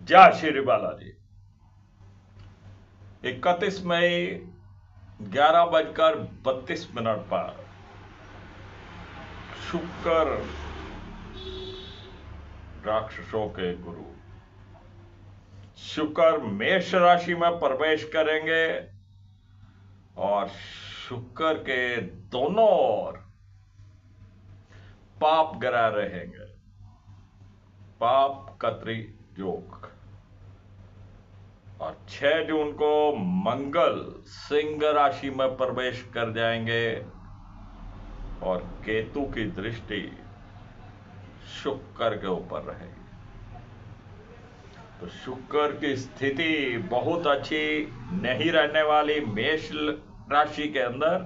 जय श्री बालाजी। 31 मई 11:32 पर शुक्र राक्षसों के गुरु शुक्र मेष राशि में प्रवेश करेंगे और शुक्र के दोनों ओर पाप ग्रह रहेंगे। पाप कत्री योग। और 6 जून को मंगल सिंह राशि में प्रवेश कर जाएंगे और केतु की दृष्टि शुक्र के ऊपर रहेगी। तो शुक्र की स्थिति बहुत अच्छी नहीं रहने वाली। मेष राशि के अंदर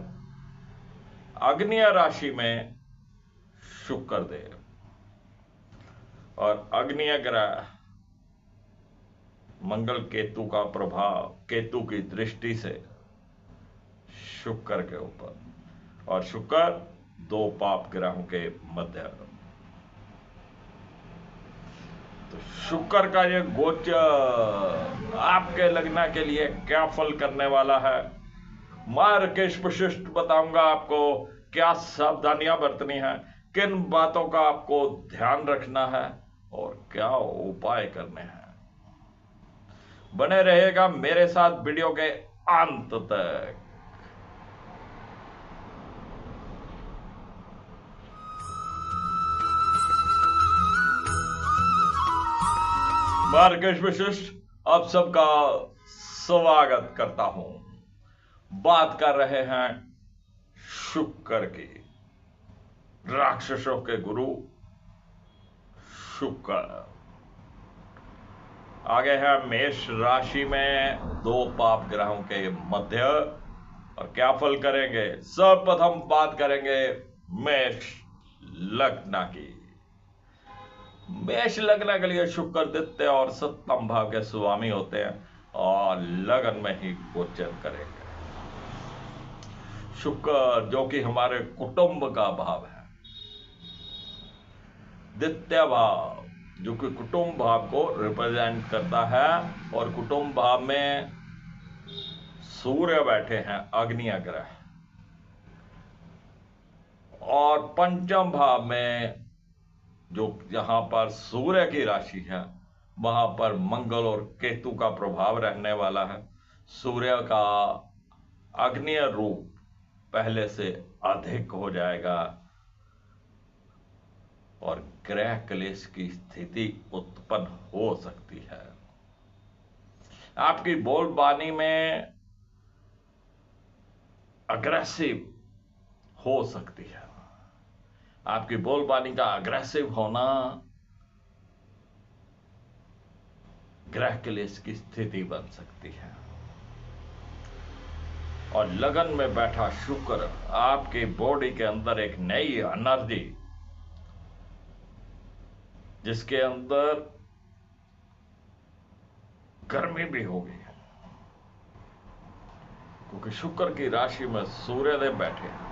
अग्न्य राशि में शुक्र देव और अग्न्य ग्रह मंगल केतु का प्रभाव, केतु की दृष्टि से शुक्र के ऊपर, और शुक्र 2 पाप ग्रहों के मध्य। तो शुक्र का यह गोचर आपके लग्न के लिए क्या फल करने वाला है, मैं राकेश वशिष्ठ बताऊंगा आपको क्या सावधानियां बरतनी है, किन बातों का आपको ध्यान रखना है और क्या उपाय करने हैं। बने रहेगा मेरे साथ वीडियो के अंत तक। मैं राकेश वशिष्ठ आप सबका स्वागत करता हूं। बात कर रहे हैं शुक्र की, राक्षसों के गुरु शुक्र। आगे है मेष राशि में 2 पाप ग्रहों के मध्य और क्या फल करेंगे। सर्वप्रथम बात करेंगे मेष लग्न की। मेष लग्न के लिए शुक्र द्वितीय और सप्तम भाव के स्वामी होते हैं और लगन में ही गोचर करेंगे। शुक्र जो कि हमारे कुटुंब का भाव है, द्वितीय भाव जो कि कुटुंब भाव को रिप्रेजेंट करता है, और कुटुंब भाव में सूर्य बैठे हैं अग्न्य ग्रह, और पंचम भाव में जो जहां पर सूर्य की राशि है वहां पर मंगल और केतु का प्रभाव रहने वाला है। सूर्य का अग्न्य रूप पहले से अधिक हो जाएगा और ग्रह क्लेश की स्थिति उत्पन्न हो सकती है। आपकी बोलबानी में अग्रेसिव हो सकती है। आपकी बोलबानी का अग्रेसिव होना ग्रह क्लेश की स्थिति बन सकती है। और लगन में बैठा शुक्र आपकी बॉडी के अंदर एक नई एनर्जी, जिसके अंदर गर्मी भी होगी, क्योंकि शुक्र की राशि में सूर्यदेव बैठे हैं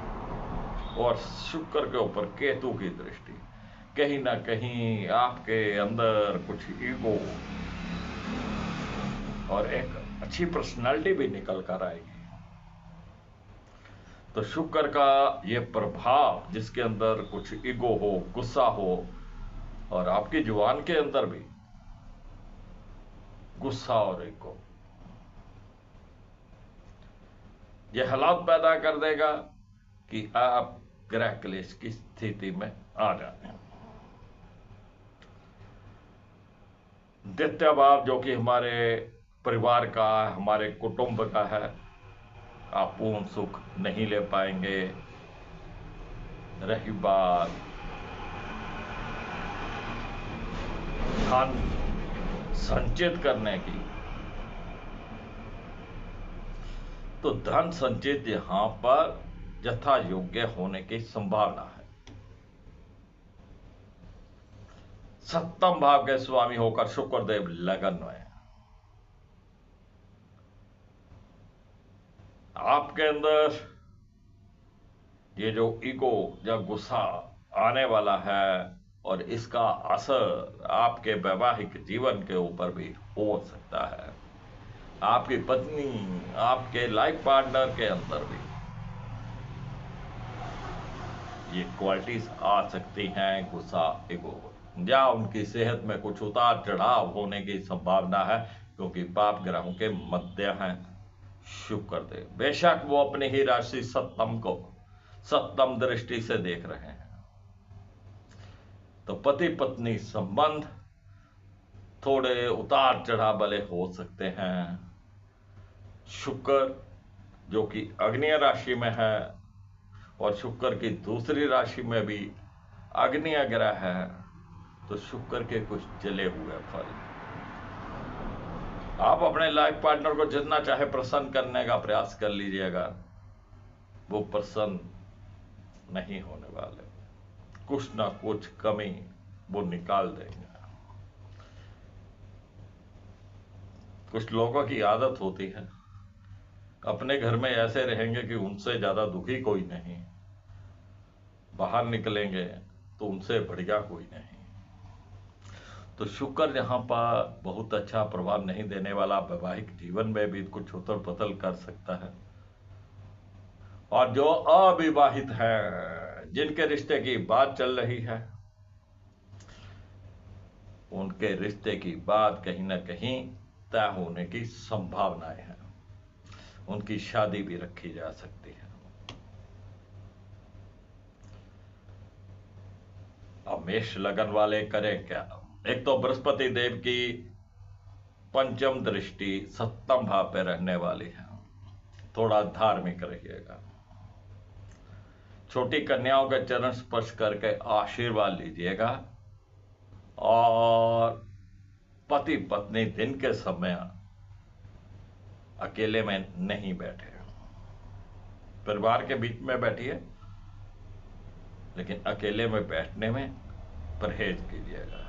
और शुक्र के ऊपर केतु की दृष्टि। कहीं ना कहीं आपके अंदर कुछ ईगो और एक अच्छी पर्सनालिटी भी निकल कर आएगी। तो शुक्र का यह प्रभाव, जिसके अंदर कुछ ईगो हो, गुस्सा हो, और आपकी जुबान के अंदर भी गुस्सा और ईगो, यह हालात पैदा कर देगा कि आप ग्रह क्लेश की स्थिति में आ जाते हैं। द्वितीय भाव जो कि हमारे परिवार का, हमारे कुटुंब का है, आप पूर्ण सुख नहीं ले पाएंगे। रही बात धन संचित करने की, तो धन संचित यहां पर यथा योग्य होने की संभावना है। सप्तम भाव के स्वामी होकर शुक्रदेव लगन में, आपके अंदर ये जो ईगो या गुस्सा आने वाला है, और इसका असर आपके वैवाहिक जीवन के ऊपर भी हो सकता है, आपकी पत्नी, आपके लाइफ पार्टनर के अंदर भी ये क्वालिटीज आ सकती हैं, गुस्सा, ईगो, या उनकी सेहत में कुछ उतार चढ़ाव होने की संभावना है, क्योंकि पाप ग्रहों के मध्य हैं शुक्र देव। बेशक वो अपनी ही राशि सप्तम को सप्तम दृष्टि से देख रहे हैं, तो पति पत्नी संबंध थोड़े उतार चढ़ाव वाले हो सकते हैं। शुक्र जो कि अग्नि राशि में है और शुक्र की दूसरी राशि में भी अग्नि ग्रह है, तो शुक्र के कुछ जले हुए फल। आप अपने लाइफ पार्टनर को जितना चाहे प्रसन्न करने का प्रयास कर लीजिएगा, वो प्रसन्न नहीं होने वाले, कुछ ना कुछ कमी वो निकाल देंगे। कुछ लोगों की आदत होती है, अपने घर में ऐसे रहेंगे कि उनसे ज्यादा दुखी कोई नहीं, बाहर निकलेंगे तो उनसे बढ़िया कोई नहीं। तो शुक्र यहां पर बहुत अच्छा प्रभाव नहीं देने वाला, वैवाहिक जीवन में भी कुछ उथल पुथल कर सकता है। और जो अविवाहित हैं, जिनके रिश्ते की बात चल रही है, उनके रिश्ते की बात कहीं ना कहीं तय होने की संभावनाएं हैं, उनकी शादी भी रखी जा सकती है। अब मेष लगन वाले करें क्या? एक तो बृहस्पति देव की पंचम दृष्टि सप्तम भाव पे रहने वाली है, थोड़ा धार्मिक रहिएगा। छोटी कन्याओं के चरण स्पर्श करके आशीर्वाद लीजिएगा, और पति पत्नी दिन के समय अकेले में नहीं बैठे, परिवार के बीच में बैठिए, लेकिन अकेले में बैठने में परहेज कीजिएगा।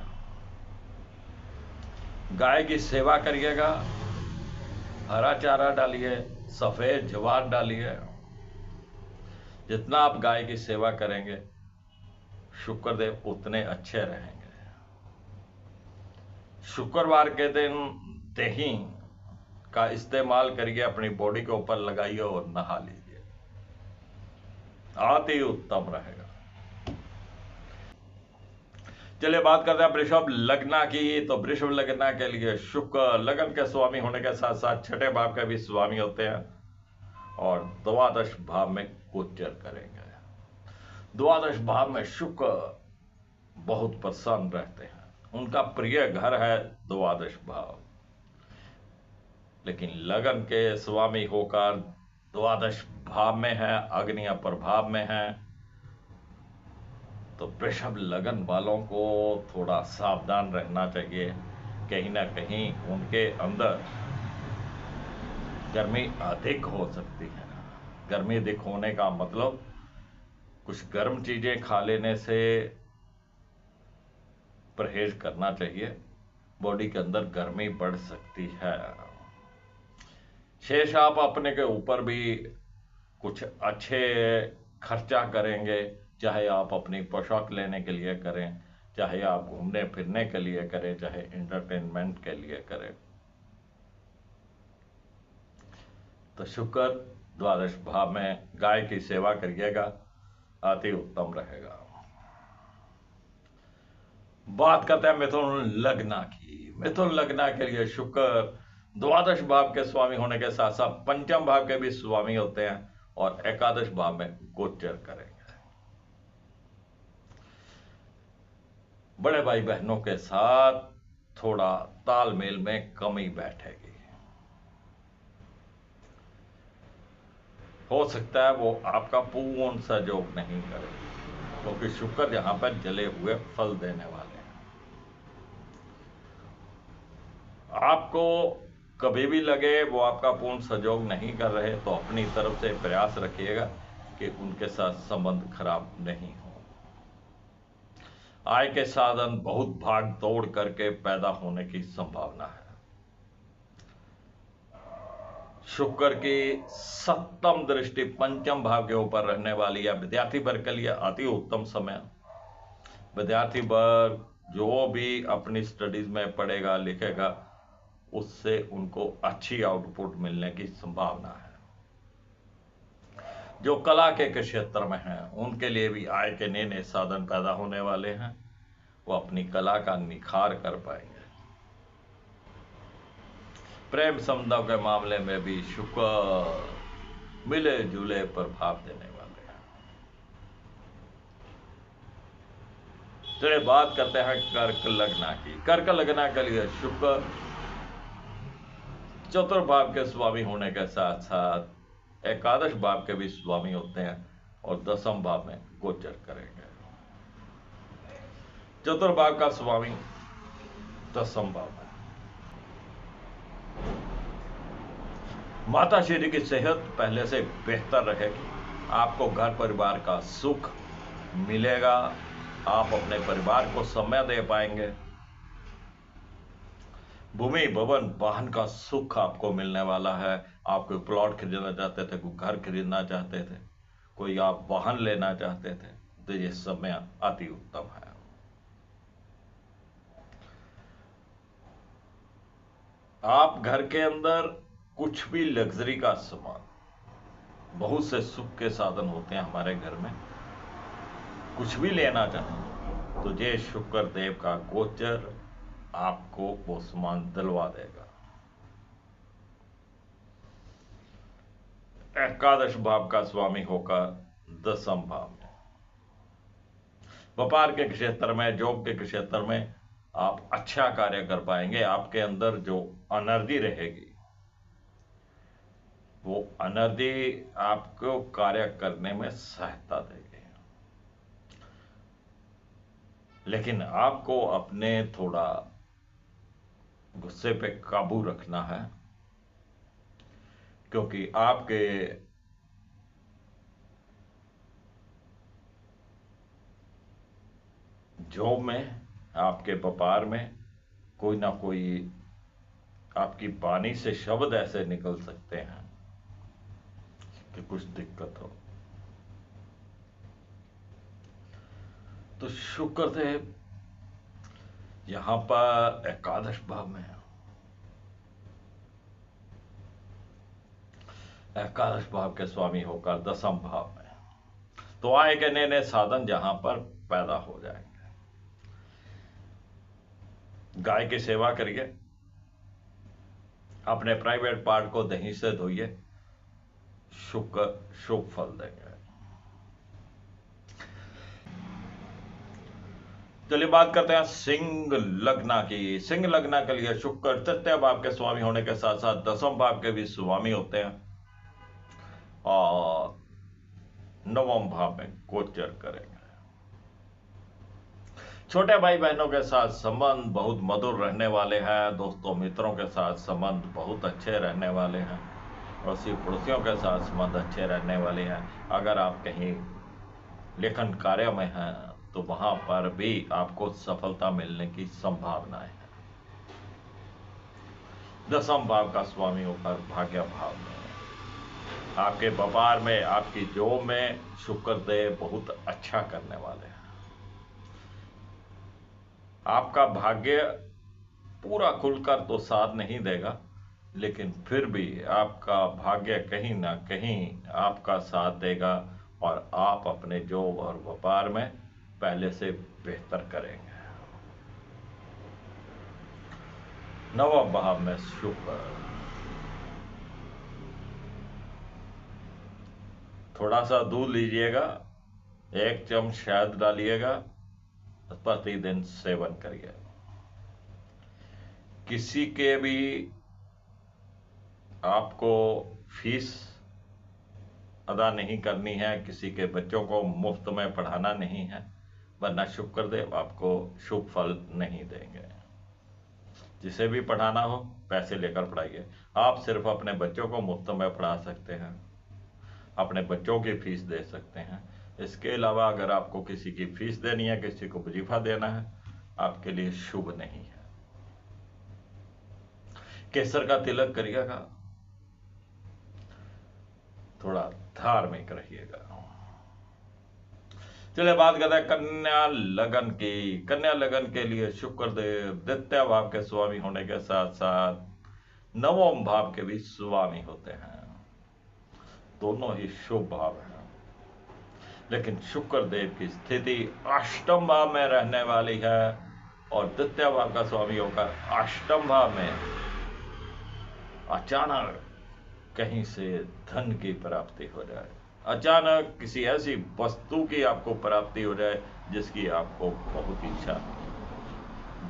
गाय की सेवा करिएगा, हरा चारा डालिए, सफेद ज्वार डालिए। जितना आप गाय की सेवा करेंगे, शुक्रदेव उतने अच्छे रहेंगे। शुक्रवार के दिन दही का इस्तेमाल करिए, अपनी बॉडी के ऊपर लगाइए और नहा लीजिए, अति उत्तम रहेगा। चलिए बात करते हैं वृषभ लग्न की। तो वृषभ लग्न के लिए शुक्र लगन के स्वामी होने के साथ साथ छठे भाव के भी स्वामी होते हैं, और द्वादश भाव में गोचर करेंगे। द्वादश भाव में शुक्र बहुत प्रसन्न रहते हैं, उनका प्रिय घर है द्वादश भाव, लेकिन लगन के स्वामी होकर द्वादश भाव में है, अग्नि प्रभाव में है, तो वृषभ लगन वालों को थोड़ा सावधान रहना चाहिए। कहीं ना कहीं उनके अंदर गर्मी अधिक हो सकती है। गर्मी अधिक होने का मतलब कुछ गर्म चीजें खा लेने से परहेज करना चाहिए, बॉडी के अंदर गर्मी बढ़ सकती है। शेष आप अपने के ऊपर भी कुछ अच्छे खर्चा करेंगे, चाहे आप अपनी पोशाक लेने के लिए करें, चाहे आप घूमने फिरने के लिए करें, चाहे एंटरटेनमेंट के लिए करें। तो शुक्र द्वादश भाव में गाय की सेवा करिएगा, अति उत्तम रहेगा। बात करते हैं मिथुन लग्न की। मिथुन लग्न के लिए शुक्र द्वादश भाव के स्वामी होने के साथ साथ पंचम भाव के भी स्वामी होते हैं, और एकादश भाव में गोचर करेंगे। बड़े भाई बहनों के साथ थोड़ा तालमेल में कमी बैठेगी, हो सकता है वो आपका पूर्ण सहयोग नहीं करे, क्योंकि शुक्र यहां पर जले हुए फल देने वाले हैं। आपको कभी भी लगे वो आपका पूर्ण सहयोग नहीं कर रहे, तो अपनी तरफ से प्रयास रखिएगा कि उनके साथ संबंध खराब नहीं हो। आय के साधन बहुत भाग दौड़ करके पैदा होने की संभावना है। शुक्र की सप्तम दृष्टि पंचम भाव के ऊपर रहने वाली है, विद्यार्थी वर्ग के लिए अति उत्तम समय। विद्यार्थी वर्ग जो भी अपनी स्टडीज में पढ़ेगा लिखेगा, उससे उनको अच्छी आउटपुट मिलने की संभावना है। जो कला के क्षेत्र में हैं उनके लिए भी आय के नए नए साधन पैदा होने वाले हैं, वो अपनी कला का निखार कर पाएंगे। प्रेम संबंधों के मामले में भी शुक्र मिले जुले प्रभाव देने वाले हैं। चलिए बात करते हैं कर्क लग्न की। कर्क लग्न के लिए शुक्र चतुर्थ भाव के स्वामी होने के साथ साथ एकादश भाव के भी स्वामी होते हैं और दसम भाव में गोचर करेंगे। चतुर्थ भाव का स्वामी दसम भाव में। माता श्री की सेहत पहले से बेहतर रहेगी, आपको घर परिवार का सुख मिलेगा, आप अपने परिवार को समय दे पाएंगे। भूमि भवन वाहन का सुख आपको मिलने वाला है। आप कोई प्लॉट खरीदना चाहते थे, कोई घर खरीदना चाहते थे, कोई आप वाहन लेना चाहते थे, तो ये समय अति उत्तम है। आप घर के अंदर कुछ भी लग्जरी का सामान, बहुत से सुख के साधन होते हैं हमारे घर में, कुछ भी लेना चाहें तो ये शुक्र देव का गोचर आपको वो सामान दिलवा देगा। एकादश भाव का स्वामी होकर दसम भाव में। व्यापार के क्षेत्र में, जॉब के क्षेत्र में आप अच्छा कार्य कर पाएंगे। आपके अंदर जो एनर्जी रहेगी वो एनर्जी आपको कार्य करने में सहायता देगी। लेकिन आपको अपने थोड़ा गुस्से पे काबू रखना है, क्योंकि आपके जॉब में, आपके व्यापार में कोई ना कोई आपकी वाणी से शब्द ऐसे निकल सकते हैं कि कुछ दिक्कत हो। तो शुक्र देव यहां पर एकादश भाव में है। एकादश भाव के स्वामी होकर दसम भाव में, तो आय के नए नए साधन जहां पर पैदा हो जाएंगे। गाय की सेवा करिए, अपने प्राइवेट पार्ट को दही से धोइए, शुक्र शुभ फल देंगे। चलिए बात करते हैं सिंह लग्न की। सिंह लग्न के लिए शुक्र तृतीय भाव के स्वामी होने के साथ साथ दसम भाव के भी स्वामी होते हैं और नवम भाव में गोचर करेंगे। छोटे भाई बहनों के साथ संबंध बहुत मधुर रहने वाले हैं। दोस्तों मित्रों के साथ संबंध बहुत अच्छे रहने वाले हैं। पड़ोसी पड़ोसियों के साथ संबंध अच्छे रहने वाले हैं। अगर आप कहीं लेखन कार्य में हैं तो वहां पर भी आपको सफलता मिलने की संभावनाएं हैं। दसम भाव का स्वामी होकर भाग्य भाव में, आपके व्यापार में, आपकी जॉब में शुक्र देव बहुत अच्छा करने वाले हैं। आपका भाग्य पूरा खुलकर तो साथ नहीं देगा, लेकिन फिर भी आपका भाग्य कहीं ना कहीं आपका साथ देगा और आप अपने जॉब और व्यापार में पहले से बेहतर करेंगे। नवम भाव में शुक्र, थोड़ा सा दूध लीजिएगा, 1 चम्मच शहद डालिएगा, प्रतिदिन सेवन करिए। किसी के भी आपको फीस अदा नहीं करनी है, किसी के बच्चों को मुफ्त में पढ़ाना नहीं है, वरना शुक्रदेव आपको शुभ फल नहीं देंगे। जिसे भी पढ़ाना हो पैसे लेकर पढ़ाइए। आप सिर्फ अपने बच्चों को मुफ्त में पढ़ा सकते हैं, अपने बच्चों की फीस दे सकते हैं। इसके अलावा अगर आपको किसी की फीस देनी है, किसी को वजीफा देना है, आपके लिए शुभ नहीं है। केसर का तिलक करिएगा, थोड़ा धार्मिक रहिएगा। चलिए बात करते हैं कन्या लगन की। कन्या लगन के लिए शुक्र देव द्वितीय भाव के स्वामी होने के साथ साथ नवम भाव के भी स्वामी होते हैं। दोनों ही शुभ भाव हैं, लेकिन शुक्र देव की स्थिति अष्टम भाव में रहने वाली है और द्वितीय भाव का स्वामी होकर अष्टम भाव में अचानक कहीं से धन की प्राप्ति हो जाए, अचानक किसी ऐसी वस्तु की आपको प्राप्ति हो जाए जिसकी आपको बहुत इच्छा।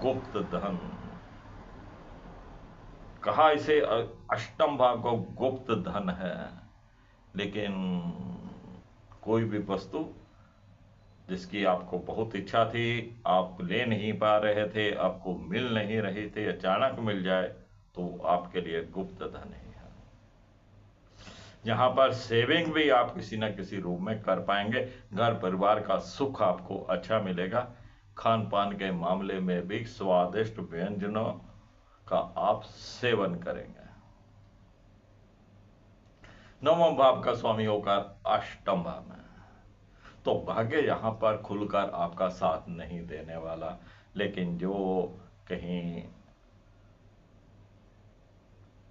गुप्त धन कहा इसे, अष्टम भाव को गुप्त धन है, लेकिन कोई भी वस्तु जिसकी आपको बहुत इच्छा थी, आप ले नहीं पा रहे थे, आपको मिल नहीं रही थी, अचानक मिल जाए तो आपके लिए गुप्त धन ही है। यहां पर सेविंग भी आप किसी न किसी रूप में कर पाएंगे। घर परिवार का सुख आपको अच्छा मिलेगा। खान पान के मामले में भी स्वादिष्ट व्यंजनों का आप सेवन करेंगे। नवम भाव का स्वामी होकर अष्टम भाव में, तो भाग्य यहां पर खुलकर आपका साथ नहीं देने वाला। लेकिन जो कहीं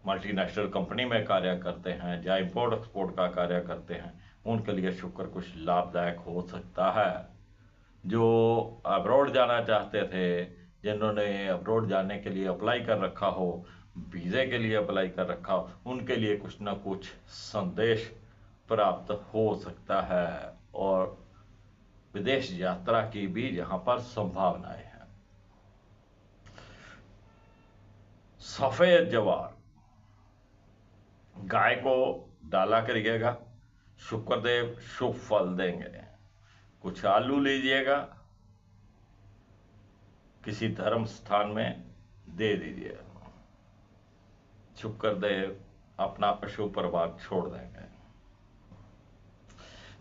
मल्टीनेशनल कंपनी में कार्य करते हैं या इंपोर्ट एक्सपोर्ट का कार्य करते हैं, उनके लिए शुक्र कुछ लाभदायक हो सकता है। जो अब्रॉड जाना चाहते थे, जिन्होंने अब्रॉड जाने के लिए अप्लाई कर रखा हो, वीजे के लिए अप्लाई कर रखा हो, उनके लिए कुछ ना कुछ संदेश प्राप्त हो सकता है और विदेश यात्रा की भी यहां पर संभावनाएं हैं। सफेद जवार गाय को डाला करिएगा, शुक्रदेव शुभ फल देंगे। कुछ आलू लीजिएगा, किसी धर्म स्थान में दे दीजिए, शुक्रदेव अपना अशुभ प्रभाव छोड़ देंगे।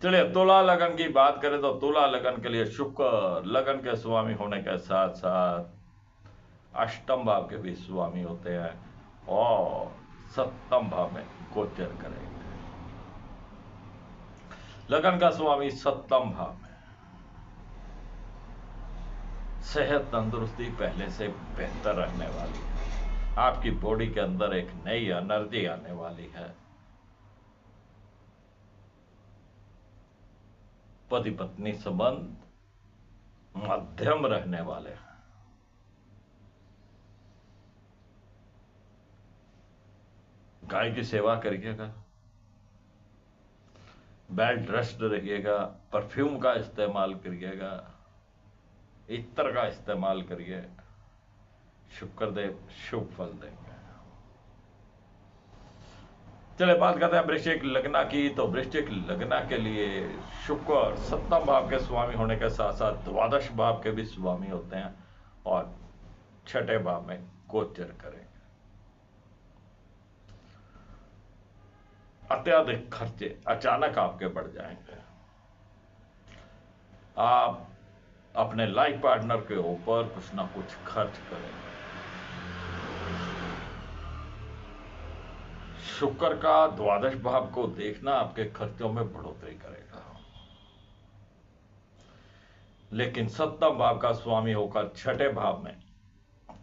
चलिए तुला लगन की बात करें तो तुला लगन के लिए शुक्र लगन के स्वामी होने के साथ साथ अष्टम भाव के भी स्वामी होते हैं और सप्तम भाव में गोचर करेंगे। लगन का स्वामी सप्तम भाव में, सेहत तंदुरुस्ती पहले से बेहतर रहने वाली है। आपकी बॉडी के अंदर एक नई एनर्जी आने वाली है। पति पत्नी संबंध मध्यम रहने वाले हैं। गाय की सेवा करिएगा, वेल ड्रेस्ड रहिएगा, परफ्यूम का इस्तेमाल करिएगा, इत्र का इस्तेमाल करिए, शुक्रदेव शुभ फल देंगे। चले बात करते हैं वृश्चिक लग्न की। तो वृश्चिक लग्न के लिए शुक्र सप्तम भाव के स्वामी होने के साथ साथ द्वादश भाव के भी स्वामी होते हैं और छठे भाव में गोचर करेंगे। अत्यधिक खर्चे अचानक आपके बढ़ जाएंगे। आप अपने लाइफ पार्टनर के ऊपर कुछ ना कुछ खर्च करेंगे। शुक्र का द्वादश भाव को देखना आपके खर्चों में बढ़ोतरी करेगा, लेकिन सप्तम भाव का स्वामी होकर छठे भाव में,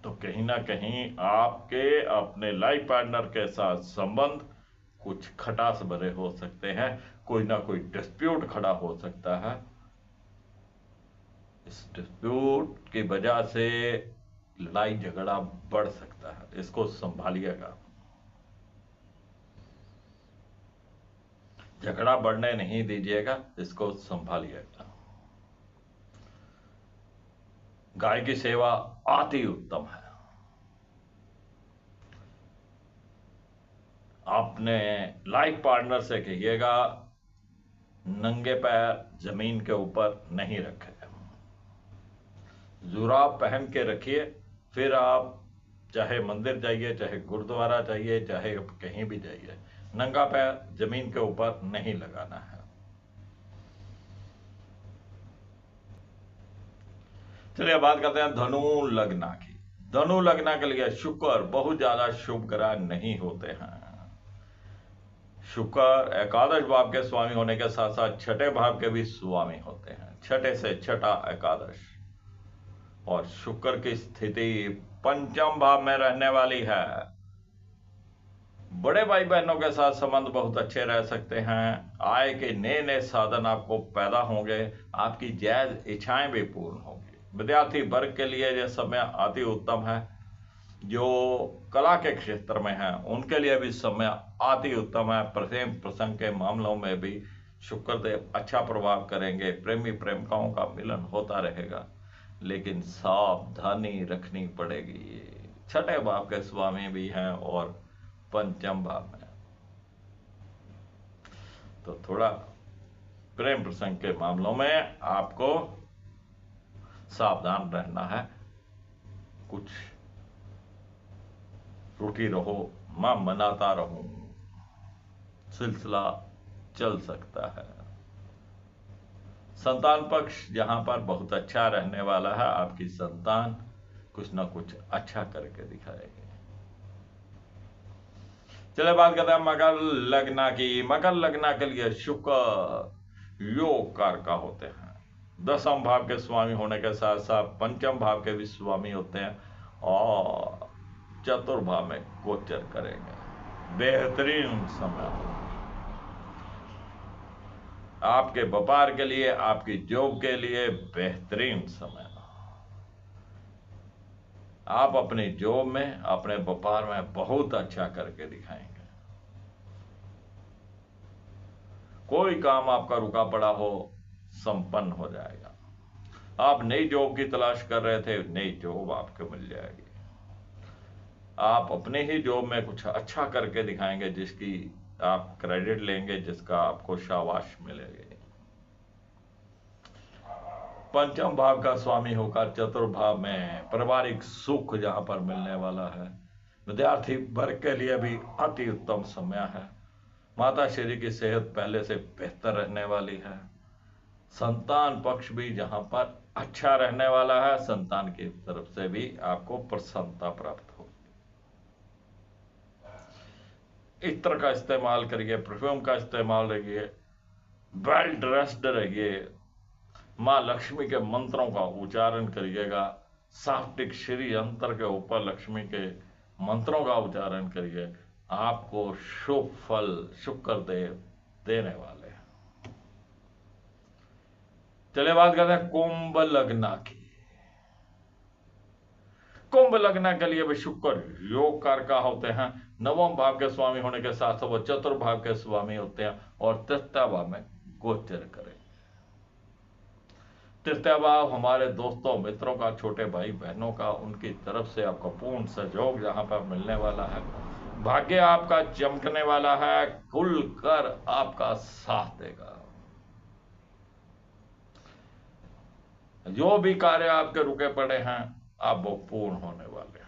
तो कहीं ना कहीं आपके अपने लाइफ पार्टनर के साथ संबंध कुछ खटास भरे हो सकते हैं। कोई ना कोई डिस्प्यूट खड़ा हो सकता है। इस डिस्प्यूट की वजह से लड़ाई झगड़ा बढ़ सकता है, इसको संभालिएगा। झगड़ा बढ़ने नहीं दीजिएगा, इसको संभालिएगा। गाय की सेवा अति उत्तम है। अपने लाइफ पार्टनर से कहिएगा नंगे पैर जमीन के ऊपर नहीं रखें, जुराब पहन के रखिए। फिर आप चाहे मंदिर जाइए, चाहे गुरुद्वारा जाइए, चाहे कहीं भी जाइए, नंगा पैर जमीन के ऊपर नहीं लगाना है। चलिए बात करते हैं धनु लग्न की। धनु लग्न के लिए शुक्र बहुत ज्यादा शुभ ग्रह नहीं होते हैं। शुक्र एकादश भाव के स्वामी होने के साथ साथ छठे भाव के भी स्वामी होते हैं। छठे से छठा एकादश, और शुक्र की स्थिति पंचम भाव में रहने वाली है। बड़े भाई बहनों के साथ संबंध बहुत अच्छे रह सकते हैं। आय के नए नए साधन आपको पैदा होंगे। आपकी जायज इच्छाएं भी पूर्ण होंगी। विद्यार्थी वर्ग के लिए यह समय अति उत्तम है। जो कला के क्षेत्र में हैं उनके लिए भी समय अति उत्तम है। प्रेम प्रसंग के मामलों में भी शुक्रदेव अच्छा प्रभाव करेंगे। प्रेमी प्रेमिकाओं का मिलन होता रहेगा, लेकिन सावधानी रखनी पड़ेगी। छठे भाव के स्वामी भी हैं और पंचम भाव में, तो थोड़ा प्रेम प्रसंग के मामलों में आपको सावधान रहना है। कुछ रूठी रहो, मां मनाता रहूं, सिलसिला चल सकता है। संतान पक्ष जहां पर बहुत अच्छा रहने वाला है। आपकी संतान कुछ ना कुछ अच्छा करके दिखाएगी। चले बात करते हैं मकर लग्न की। मकर लग्न के लिए शुक्र योग कारक होते हैं। दसम भाव के स्वामी होने के साथ साथ पंचम भाव के भी स्वामी होते हैं और चतुर्भाव में गोचर करेंगे। बेहतरीन समय आपके व्यापार के लिए, आपकी जॉब के लिए बेहतरीन समय। आप अपनी जॉब में, अपने व्यापार में बहुत अच्छा करके दिखाएंगे। कोई काम आपका रुका पड़ा हो, संपन्न हो जाएगा। आप नई जॉब की तलाश कर रहे थे, नई जॉब आपको मिल जाएगी। आप अपने ही जॉब में कुछ अच्छा करके दिखाएंगे, जिसकी आप क्रेडिट लेंगे, जिसका आपको शाबाश मिलेगी। पंचम भाव का स्वामी होकर चतुर्भाव में पारिवारिक सुख जहां पर मिलने वाला है। विद्यार्थी वर्ग के लिए भी अति उत्तम समय है। माता श्री की सेहत पहले से बेहतर रहने वाली है। संतान पक्ष भी जहां पर अच्छा रहने वाला है। संतान की तरफ से भी आपको प्रसन्नता प्राप्त होगी। इत्र का इस्तेमाल करिए, परफ्यूम का इस्तेमाल रहिए, वेल ड्रेस्ड रहिए, मां लक्ष्मी के मंत्रों का उच्चारण करिएगा। सात्विक श्री यंत्र के ऊपर लक्ष्मी के मंत्रों का उच्चारण करिए। आपको शुभ फल शुक्रदेव देने वाले हैं। चलिए बात करते हैं कुंभ लग्न की। कुंभ लग्न के लिए भी शुक्र योग कारक होते हैं। नवम भाव के स्वामी होने के साथ वो चतुर्भाव के स्वामी होते हैं और तृतीय भाव में गोचर करें। तृतीय भाव हमारे दोस्तों मित्रों का, छोटे भाई बहनों का, उनकी तरफ से आपको पूर्ण सहयोग जहां पर मिलने वाला है। भाग्य आपका चमकने वाला है, खुलकर आपका साथ देगा। जो भी कार्य आपके रुके पड़े हैं, आप वो पूर्ण होने वाले हैं।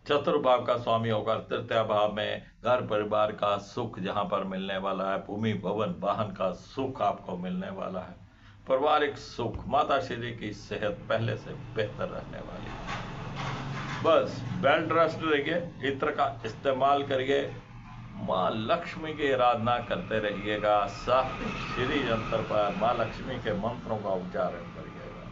चतुर्भाव का स्वामी होकर तृतीय भाव में घर परिवार का सुख जहां पर मिलने वाला है। भूमि भवन वाहन का सुख आपको मिलने वाला है। पारिवारिक सुख, माता श्री की सेहत पहले से बेहतर रहने वाली है। बस वेल ड्रेस्ड रहिए, इत्र का इस्तेमाल करिए, मां लक्ष्मी की आराधना करते रहिएगा। सात्विक श्री यंत्र पर मां लक्ष्मी के मंत्रों का उच्चारण करिएगा।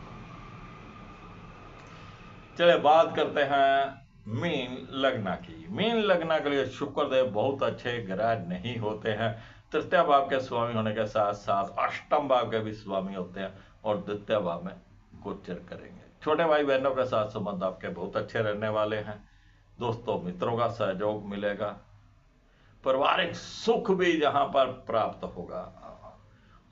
चलिए बात करते हैं मीन लग्न की। मीन लग्न के लिए शुक्रदेव बहुत अच्छे ग्रह नहीं होते हैं। तृतीय भाव के स्वामी होने के साथ साथ अष्टम भाव के भी स्वामी होते हैं और द्वितीय भाव में गोचर करेंगे। छोटे भाई बहनों के साथ संबंध आपके बहुत अच्छे रहने वाले हैं। दोस्तों मित्रों का सहयोग मिलेगा। पारिवारिक सुख भी जहां पर प्राप्त होगा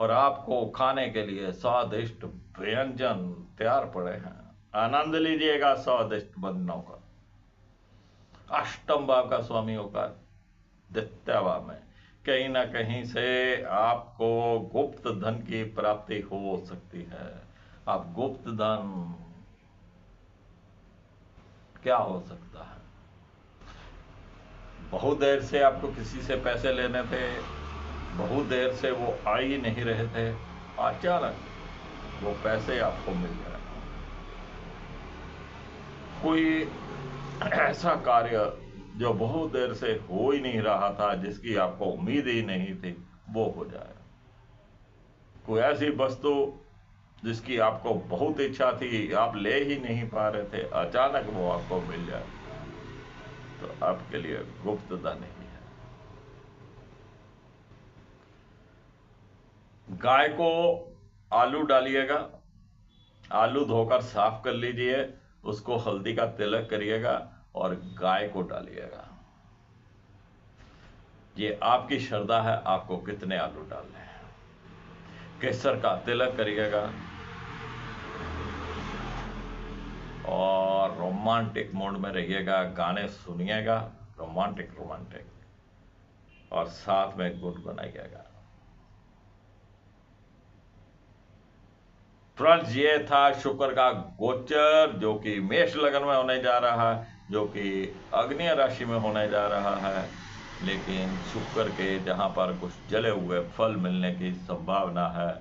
और आपको खाने के लिए स्वादिष्ट व्यंजन तैयार पड़े हैं। आनंद लीजिएगा स्वादिष्ट व्यंजनों का। अष्टम भाव का स्वामी होकर द्वितीय भाव में कहीं ना कहीं से आपको गुप्त धन की प्राप्ति हो सकती है। आप गुप्त धन क्या हो सकता है? बहुत देर से आपको किसी से पैसे लेने थे, बहुत देर से वो आ ही नहीं रहे थे, अचानक वो पैसे आपको मिल गए। कोई ऐसा कार्य जो बहुत देर से हो ही नहीं रहा था, जिसकी आपको उम्मीद ही नहीं थी, वो हो जाए। कोई ऐसी वस्तु जिसकी आपको बहुत इच्छा थी, आप ले ही नहीं पा रहे थे, अचानक वो आपको मिल जाए, तो आपके लिए गुप्त धन ही है। गाय को आलू डालिएगा, आलू धोकर साफ कर लीजिए, उसको हल्दी का तिलक करिएगा और गाय को डालिएगा। ये आपकी श्रद्धा है, आपको कितने आलू डालने हैं। केसर का तिलक करिएगा और रोमांटिक मोड में रहिएगा, गाने सुनिएगा, रोमांटिक और साथ में गुनगुनाइएगा। फ्रेंड्स, ये था शुक्र का गोचर जो कि मेष लग्न में होने जा रहा है, जो कि अग्नि राशि में होने जा रहा है। लेकिन शुक्र के जहां पर कुछ जले हुए फल मिलने की संभावना है,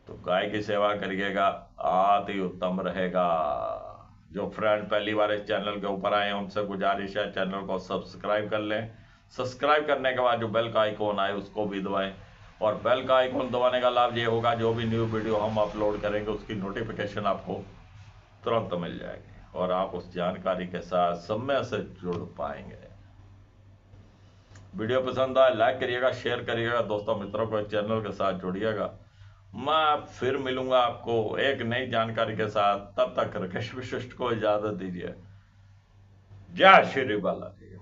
तो गाय की सेवा करिएगा, अति उत्तम रहेगा। जो फ्रेंड पहली बार इस चैनल के ऊपर आए हैं, उनसे गुजारिश है चैनल को सब्सक्राइब कर लें। सब्सक्राइब करने के बाद जो बेल का आइकॉन आए उसको भी दबाएं, और बेल का आइकॉन दबाने का लाभ ये होगा, जो भी न्यू वीडियो हम अपलोड करेंगे उसकी नोटिफिकेशन आपको तुरंत मिल जाएगी और आप उस जानकारी के साथ समय से जुड़ पाएंगे। वीडियो पसंद आए लाइक करिएगा, शेयर करिएगा, दोस्तों मित्रों को चैनल के साथ जोड़िएगा। मैं फिर मिलूंगा आपको एक नई जानकारी के साथ, तब तक राकेश वशिष्ठ को इजाजत दीजिए। जय श्री बालाजी।